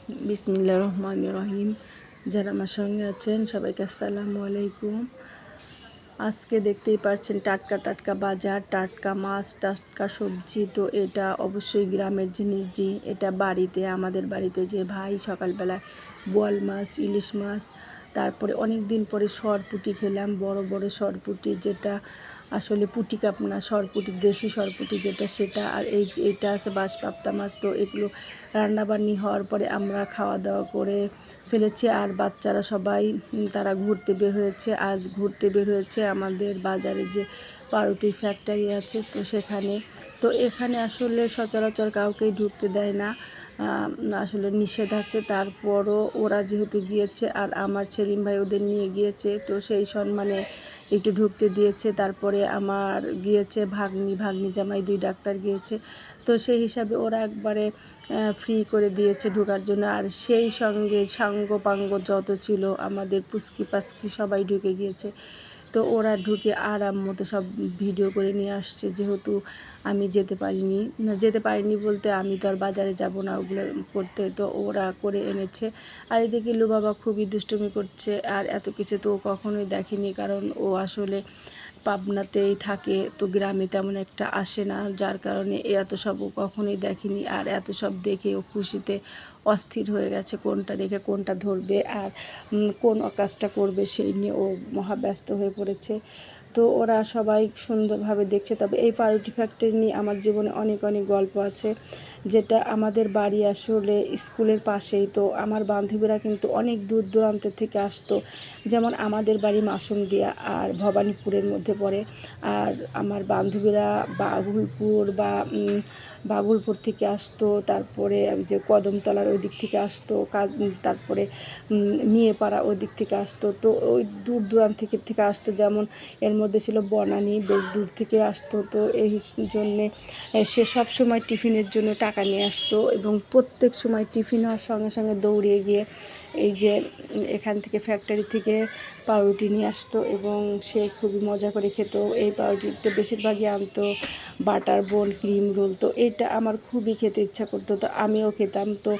বিসমিল্লাহির রহমানির রহিম। যারা আমার সঙ্গে আছেন সবাইকে আসসালামু আলাইকুম। আজকে দেখতেই পাচ্ছেন টাটকা টাটকা বাজার, টাটকা মাছ, টাটকা সবজি। তো এটা অবশ্যই গ্রামের জিনিস। এটা বাড়িতে, আমাদের বাড়িতে যে ভাই সকালবেলায় বোয়াল মাছ, ইলিশ মাছ, তারপরে অনেক দিন পরে সরপুঁটি খেলাম, বড় বড় সরপুঁটি, যেটা আসলে পুঁটি কাপ না, সরপুঁটি, দেশি সরপুঁটি যেটা, সেটা। আর এইটা আছে বাঁশপাপ্তা মাছ। তো এগুলো রান্নাবান্নি হওয়ার পরে আমরা খাওয়া দাওয়া করে ফেলেছি। আর বাচ্চারা সবাই তারা ঘুরতে বের হয়েছে। আজ ঘুরতে বের হয়েছে আমাদের বাজারে যে পাউরুটির ফ্যাক্টরি আছে, তো সেখানে। তো এখানে আসলে সচরাচর কাউকেই ঢুকতে দেয় না, আসলে নিষেধ আছে। তারপরও ওরা যেহেতু গিয়েছে আর আমার সেলিম ভাই ওদের নিয়ে গিয়েছে, তো সেই সম্মানে একটু ঢুকতে দিয়েছে। তারপরে আমার গিয়েছে ভাগ্নি জামাই, 2 ডাক্তার গিয়েছে। তো সেই হিসাবে ওরা একবারে ফ্রি করে দিয়েছে ঢোকার জন্য। আর সেই সঙ্গে সাঙ্গপাঙ্গ যত ছিল আমাদের পুচকি পাচকি সবাই ঢুকে গিয়েছে। তো ওরা ঢুকে আরাম মতো সব ভিডিও করে নিয়ে আসছে, যেহেতু আমি যেতে পারিনি বলতে আমি তো আর বাজারে যাব না ওগুলো করতে। তো ওরা করে এনেছে। আর এদিকে বাবা খুবই দুষ্টুমি করছে। আর এত কিছু তো ও কখনোই দেখেনি, কারণ ও আসলে পাবনাতেই থাকে, তো গ্রামে তেমন একটা আসে না, যার কারণে এত সব ও কখনোই দেখেনি। আর এত সব দেখে ও খুশিতে অস্থির হয়ে গেছে, কোনটা রেখে কোনটা ধরবে আর কোন কাজটা করবে সেই নিয়ে ও মহাব্যস্ত হয়ে পড়েছে। তো ওরা সবাই সুন্দরভাবে দেখছে। তবে এই পাউরুটি ফ্যাক্টরি নিয়ে আমার জীবনে অনেক অনেক গল্প আছে। যেটা আমাদের বাড়ি আসলে স্কুলের পাশেই। তো আমার বান্ধবীরা কিন্তু অনেক দূর দূরান্ত থেকে আসতো। যেমন আমাদের বাড়ি মাসুমদিয়া আর ভবানীপুরের মধ্যে পড়ে। আর আমার বান্ধবীরা বাগুলপুর থেকে আসতো, তারপরে যে কদমতলার ওই দিক থেকে আসতো, তারপরে মিয়েপাড়া ওই দিক থেকে আসতো। তো ওই দূর দূরান্ত থেকে আসতো। যেমন এর মধ্যে ছিল বনানী, বেশ দূর থেকে আসতো। তো এই জন্যে সে সব সময় টিফিনের জন্য টাকা নিয়ে আসতো, এবং প্রত্যেক সময় টিফিন হওয়ার সঙ্গে সঙ্গে দৌড়িয়ে গিয়ে এই যে এখান থেকে ফ্যাক্টরি থেকে পাউরুটি নিয়ে আসতো, এবং সে খুবই মজা করে খেত। এই পাউরুটিটা বেশিরভাগই আনতো বাটার বোন, ক্রিম রোল। তো এটা আমার খুবই খেতে ইচ্ছা করতো, তো আমিও খেতাম। তো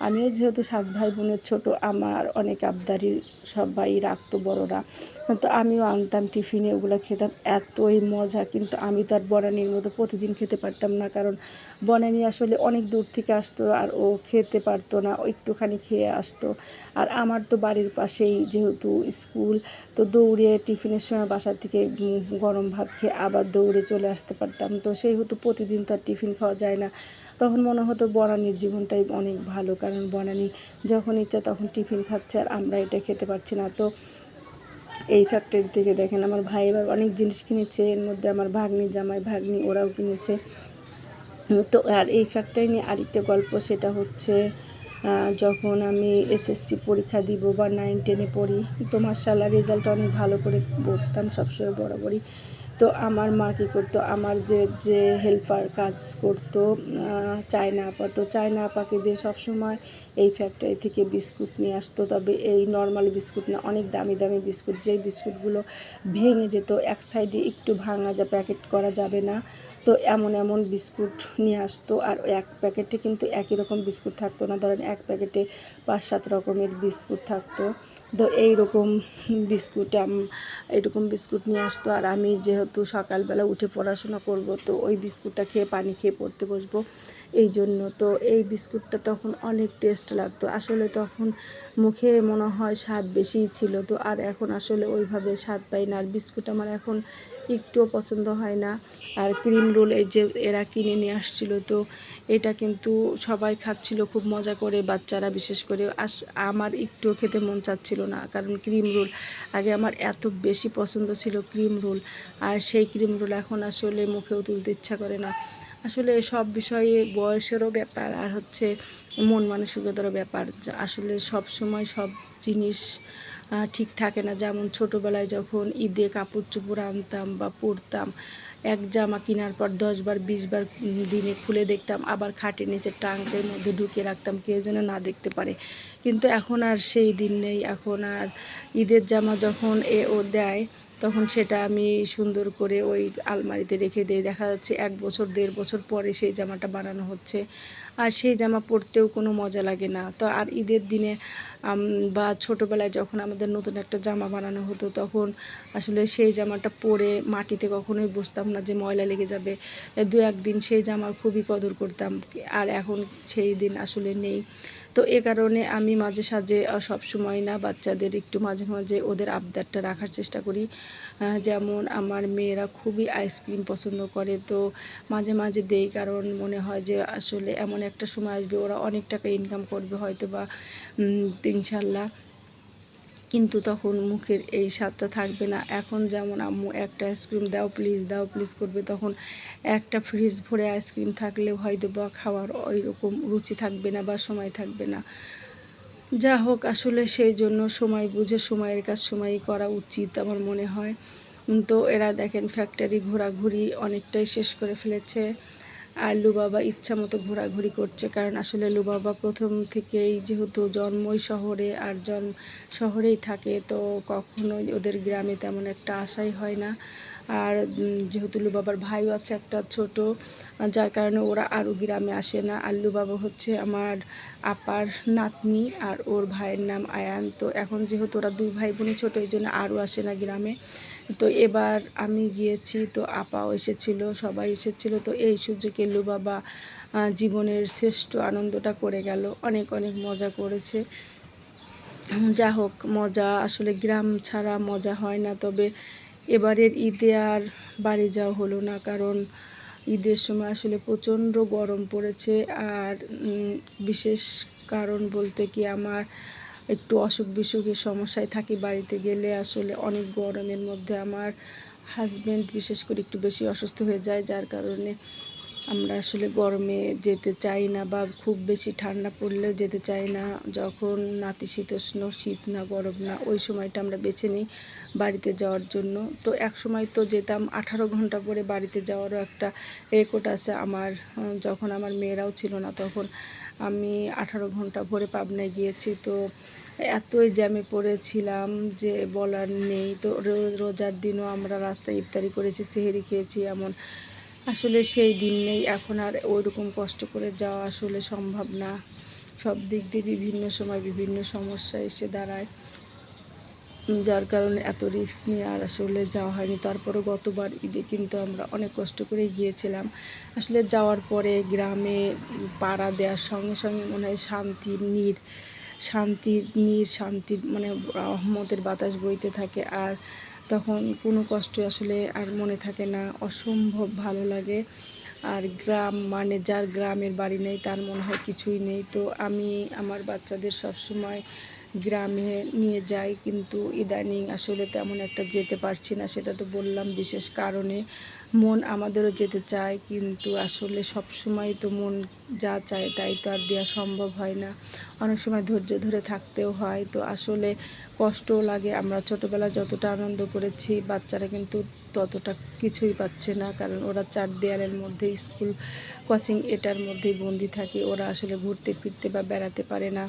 আমিও যেহেতু 7 ভাই বোনের ছোটো, আমার অনেক আবদারি সবাই রাখতো বড়রা। তো আমিও আনতাম টিফিনে, ওগুলো খেতাম, এতই মজা। কিন্তু আমি তো আর বনানীর মতো প্রতিদিন খেতে পারতাম না, কারণ বনানী আসলে অনেক দূর থেকে আসতো আর ও খেতে পারতো না, ও একটুখানি খেয়ে আসতো। আর আমার তো বাড়ির পাশেই যেহেতু স্কুল, তো দৌড়ে টিফিনের সময় বাসা থেকে গরম ভাত খেয়ে আবার দৌড়ে চলে আসতে পারতাম। তো সেই হতো প্রতিদিন তো আর টিফিন খাওয়া যায় না। তখন মনে হতো বনানীর জীবনটাই অনেক ভালো, কারণ বনানী যখন ইচ্ছা তখন টিফিন খাচ্ছে আর আমরা এটা খেতে পারছি না। তো এই ফ্যাক্টরি থেকে দেখেন আমার ভাই এবার অনেক জিনিস কিনেছে, এর মধ্যে আমার ভাগ্নি জামাই ভাগ্নি ওরাও কিনেছে। তো আর এই ফ্যাক্টরি নিয়ে আরেকটা গল্প, সেটা হচ্ছে যখন আমি এসএসসি পরীক্ষা দিব বা 9-10-এ পড়ি, তো মাশাআল্লাহ রেজাল্ট অনেক ভালো করে করতাম সবসময় বরাবরই। তো আমার মা কী করতো, আমার যে হেল্পার কাজ করতো চায়না আপা, তো চায়না আপাকে দিয়ে সবসময় এই ফ্যাক্টরি থেকে বিস্কুট নিয়ে আসতো। তবে এই নর্মাল বিস্কুট না, অনেক দামি দামি বিস্কুট, যেই বিস্কুটগুলো ভেঙে যেত, এক সাইডে একটু ভাঙা, যা প্যাকেট করা যাবে না। তো এমন এমন বিস্কুট নিয়ে আসতো। আর এক প্যাকেটে কিন্তু একই রকম বিস্কুট থাকতো না, ধরেন এক প্যাকেটে 5-7 রকমের বিস্কুট থাকতো। তো এইরকম এরকম বিস্কুট নিয়ে আসতো। আর আমি যেহেতু সকালবেলা উঠে পড়াশোনা করব, তো ওই বিস্কুটটা খেয়ে পানি খেয়ে পড়তে বসবো, এই জন্য। তো এই বিস্কুটটা তখন অনেক টেস্ট লাগতো আসলে, তখন মুখে মনে হয় স্বাদ বেশিই ছিল। তো আর এখন আসলে ওইভাবে স্বাদ পাই না, আর বিস্কুট আমার এখন একটুও পছন্দ হয় না। আর ক্রিম রোল এই যে এরা কিনে নিয়ে আসছিল, তো এটা কিন্তু সবাই খাচ্ছিল খুব মজা করে, বাচ্চারা বিশেষ করে। আমার একটুও খেতে মন চাচ্ছিল না, কারণ ক্রিম রোল আগে আমার এত বেশি পছন্দ ছিল ক্রিম রোল, আর সেই ক্রিম রোল এখন আসলে মুখেও তুলতে ইচ্ছা করে না। আসলে সব বিষয়ে বয়সেরও ব্যাপার, আর হচ্ছে মন মানসিকতারও ব্যাপার। আসলে সব সময় সব জিনিস ঠিক থাকে না। যেমন ছোটোবেলায় যখন ঈদে কাপড় চোপড় আনতাম বা পরতাম, এক জামা কেনার পর 10 বার 20 বার দিনে খুলে দেখতাম, আবার খাটের নিচে ট্রাঙ্কের মধ্যে ঢুকিয়ে রাখতাম, কেউ যেন না দেখতে পারে। কিন্তু এখন আর সেই দিন নেই। এখন আর ঈদের জামা যখন ও দেয়, তখন সেটা আমি সুন্দর করে ওই আলমারিতে রেখে দিই। দেখা যাচ্ছে 1 বছর 1.5 বছর পরে সেই জামাটা বানানো হচ্ছে। আর সেই জামা পরতেও কোনো মজা লাগে না। তো আর ঈদের দিনে বা ছোটোবেলায় যখন আমাদের নতুন একটা জামা বানানো হতো, তখন আসলে সেই জামাটা পরে মাটিতে কখনোই বসতাম না যে ময়লা লেগে যাবে। দু একদিন সেই জামার খুবই কদর করতাম, আর এখন সেই দিন আসলে নেই। তো এ কারণে আমি মাঝে সাঝে সবসময় না, বাচ্চাদের একটু মাঝে মাঝে ওদের আবদারটা রাখার চেষ্টা করি। যেমন আমার মেয়েরা খুবই আইসক্রিম পছন্দ করে, তো মাঝে মাঝে দেই, কারণ মনে হয় যে আসলে এমন একটা সময় আসবে ওরা অনেক টাকা ইনকাম করবে হয়তো বা ইনশাল্লাহ, কিন্তু তখন মুখের এই স্বাদটা থাকবে না। এখন যেমন আম্মু একটা আইসক্রিম দাও প্লিজ করবে, তখন একটা ফ্রিজ ভরে আইসক্রিম থাকলেও হয়তো বা খাওয়ার ওই রকম রুচি থাকবে না বা সময় থাকবে না। যা হোক, আসলে সেই জন্য সময় বুঝে সময়ের কাজ সময়ই করা উচিত আমার মনে হয়। তো এরা দেখেন ফ্যাক্টরি ঘোরাঘুরি অনেকটাই শেষ করে ফেলেছে। আর লুবাবা ইচ্ছা মতো ঘোরাঘুরি করছে, কারণ আসলে লুবাবা প্রথম থেকেই যেহেতু জন্মই শহরে, আর শহরেই থাকে, তো কখনোই ওদের গ্রামে তেমন একটা আশাই হয় না। আর যেহেতু লুবাবার ভাইও আছে একটা ছোট, যার কারণে ওরা আরও গ্রামে আসে না। আর লুবাবা হচ্ছে আমার আপার নাতনি, আর ওর ভাইয়ের নাম আয়ান। তো এখন যেহেতু ওরা দুই ভাই বোনই ছোটো, এই জন্য আরও আসে না গ্রামে। তো এবার আমি গিয়েছি, তো আপাও এসেছিল, সবাই এসেছিল। তো এই সুযোগে লুবাবা জীবনের শ্রেষ্ঠ আনন্দটা করে গেল, অনেক অনেক মজা করেছে। যা হোক, মজা আসলে গ্রাম ছাড়া মজা হয় না। তবে এবারের ঈদে আর বাড়ি যাওয়া হলো না, কারণ ঈদের সময় আসলে প্রচণ্ড গরম পড়েছে। আর বিশেষ কারণ বলতে কি, আমার একটু অসুখ বিসুখের সমস্যায় থাকি বাড়িতে গেলে। আসলে অনেক গরমের মধ্যে আমার হাজব্যান্ড বিশেষ করে একটু বেশি অসুস্থ হয়ে যায়, যার কারণে আমরা আসলে গরমে যেতে চাই না, বা খুব বেশি ঠান্ডা পড়লেও যেতে চাই না। যখন নাতিশীতোষ্ণ, শীত না গরম না, ওই সময়টা আমরা বেছে নিই বাড়িতে যাওয়ার জন্য। তো এক সময় তো যেতাম 18 ঘন্টা পরে বাড়িতে যাওয়ারও একটা রেকর্ড আছে আমার। যখন আমার মেয়েরাও ছিল না, তখন আমি 18 ঘন্টা ভরে পাবনায় গিয়েছি। তো এতই জ্যামে পড়েছিলাম যে বলার নেই। তো রোজার দিনও আমরা রাস্তায় ইফতারি করেছি, সেহরি খেয়েছি, এমন আসলে সেই দিন নেই। এখন আর ওইরকম কষ্ট করে যাওয়া আসলে সম্ভব না। সব দিক দিয়ে বিভিন্ন সময় বিভিন্ন সমস্যা এসে দাঁড়ায়, যার কারণে এত রিস্ক নিয়ে আর আসলে যাওয়া হয়নি। তারপরেও গতবার ঈদে কিন্তু আমরা অনেক কষ্ট করে গিয়েছিলাম। আসলে যাওয়ার পরে গ্রামে পাড়া দেওয়ার সঙ্গে সঙ্গে মনে হয় শান্তির মানে রহমতের বাতাস বইতে থাকে। আর তখন কোনো কষ্ট আসলে আর মনে থাকে না, অসম্ভব ভালো লাগে। আর গ্রাম মানে যার গ্রামের বাড়ি নেই তার মনে হয় কিছুই নেই। তো আমি আমার বাচ্চাদের সবসময় গ্রামে নিয়ে যাই, কিন্তু ইদানিং আসলে তেমন একটা যেতে পারছি না। সেটা তো বললাম বিশেষ কারণে। মন আমাদেরও যেতে চায়, কিন্তু আসলে সবসময় তো মন যা চায় তাই তো আর দেওয়া সম্ভব হয় না। অনেক সময় ধৈর্য ধরে থাকতেও হয়। তো আসলে কষ্টও লাগে। আমরা ছোটোবেলায় যতটা আনন্দ করেছি, বাচ্চারা কিন্তু ততটা কিছুই পাচ্ছে না, কারণ ওরা চার দেয়ালের মধ্যে স্কুল, কোচিং এটার মধ্যেই বন্দি থাকে। ওরা আসলে ঘুরতে ফিরতে বা বেড়াতে পারে না।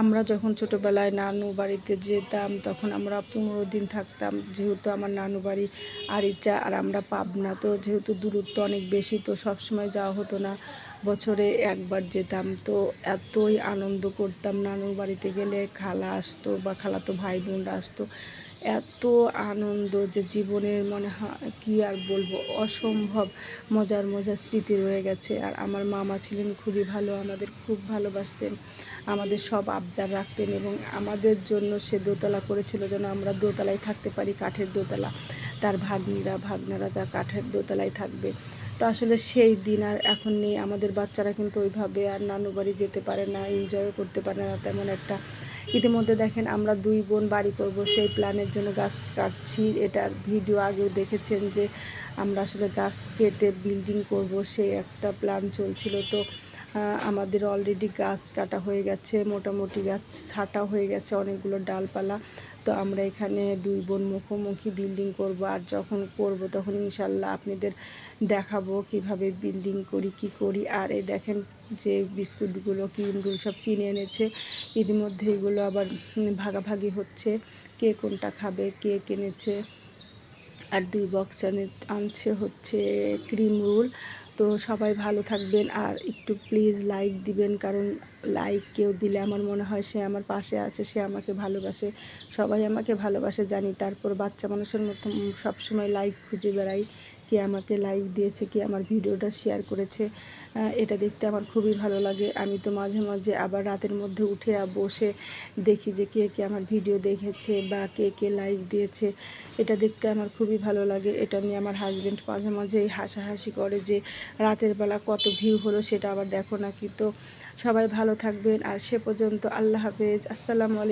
আমরা যখন ছোটোবেলায় নানু বাড়িতে যেতাম, তখন আমরা 15 দিন থাকতাম, যেহেতু আমার নানু বাড়ি আরিচা আর আমরা পাবনা। তো যেহেতু দূরত্ব অনেক বেশি, তো সবসময় যাওয়া হতো না, বছরে একবার যেতাম। তো এতই আনন্দ করতাম নানুর বাড়িতে গেলে, খালা আসতো বা খালাতো ভাই বোনরা আসতো, এত আনন্দ যে জীবনের মনে হয় কী আর বলবো, অসম্ভব মজার স্মৃতি রয়ে গেছে। আর আমার মামা ছিলেন খুবই ভালো, আমাদের খুব ভালোবাসতেন, আমাদের সব আবদার রাখতেন, এবং আমাদের জন্য সে দোতলা করেছিল যেন আমরা দোতলায় থাকতে পারি, কাঠের দোতলা। তার ভাগনারা যা কাঠের দোতলায় থাকবে। তো আসলে সেই দিন আর এখন নেই। আমাদের বাচ্চারা কিন্তু ওইভাবে আর নানু বাড়ি যেতে পারে না, এনজয়ও করতে পারে না তেমন একটা। ইতিমধ্যে দেখেন আমরা দুই বোন বাড়ি করব, সেই প্ল্যানের জন্য গাছ কাটছি। এটার ভিডিও আগেও দেখেছেন যে আমরা আসলে গাছ কেটে বিল্ডিং করব, সেই একটা প্ল্যান চলছিল। তো আমাদের অলরেডি গাছ কাটা হয়ে গেছে, মোটামুটি গাছ ছাঁটা হয়ে গেছে অনেকগুলো ডালপালা। তো আমরা এখানে দুই বোন মুখোমুখি বিল্ডিং করব, আর যখন করব তখন ইনশাল্লাহ আপনাদের দেখাবো কিভাবে বিল্ডিং করি, কি করি। আর এই দেখেন যে বিস্কুটগুলো, ক্রিমগুলো সব কিনে এনেছে, ইতিমধ্যে এগুলো আবার ভাগাভাগি হচ্ছে, কে কোনটা খাবে, কে কিনেছে। আর 2 বক্স আনছে হচ্ছে ক্রিম রোল। তো সবাই ভালো থাকবেন, আর একটু প্লিজ লাইক দিবেন, কারণ লাইক কেউ দিলে আমার মনে হয় সে আমার পাশে আছে, সে আমাকে ভালোবাসে। সবাই আমাকে ভালোবাসে জানি, তারপর বাচ্চা মানুষের মতো সবসময় লাইক খুঁজে বেড়াই, কে আমাকে লাইক দিয়েছে, কে আমার ভিডিওটা শেয়ার করেছে। এটা দেখতে আমার খুবই ভালো লাগে। আমি তো মাঝে মাঝে আবার রাতের মধ্যে উঠে বসে দেখি যে কে কে আমার ভিডিও দেখেছে বা কে কে লাইক দিয়েছে। এটা দেখতে আমার খুবই ভালো লাগে। এটা নিয়ে আমার হাজব্যান্ড মাঝে মাঝেই হাসাহাসি করে যে রাতের বেলা কত ভিউ হলো, সেটা আবার দেখো নাকি। তো সবাই ভালো থাকবেন, আর সে পর্যন্ত আল্লাহ হাফেজ, আসসালামু আলাইকুম।